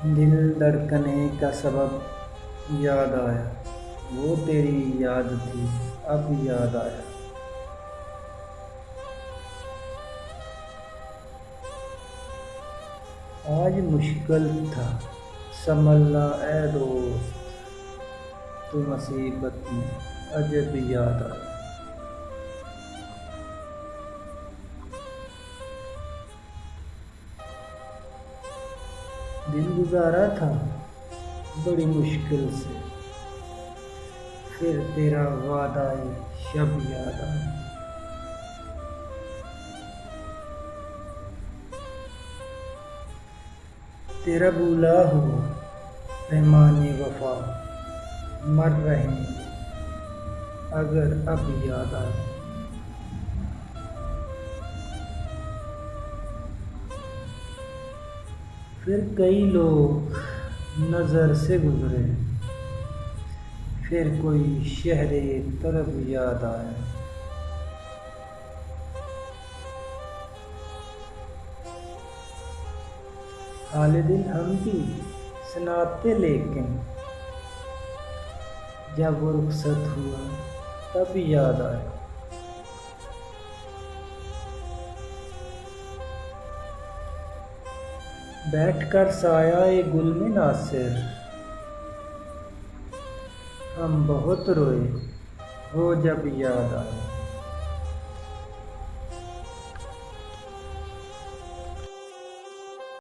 दिल धड़कने का सबब याद आया, वो तेरी याद थी अब याद आया। आज मुश्किल था संभलना ए दोस्त, तू मुसीबत में अजब याद आया। दिन गुजारा था बड़ी मुश्किल से, फिर तेरा वादा शब याद आया। तेरा भूला हुआ पैमाने वफा मर रहे हैं अगर अब याद आए। फिर कई लोग नज़र से गुजरे, फिर कोई शहरे तरफ याद आया। हाले दिल हम भी सुनाते, लेकिन जब वो रुखसत हुआ तब याद आया। बैठकर साया ए गुल में नासिर, हम बहुत रोए वो जब याद आया।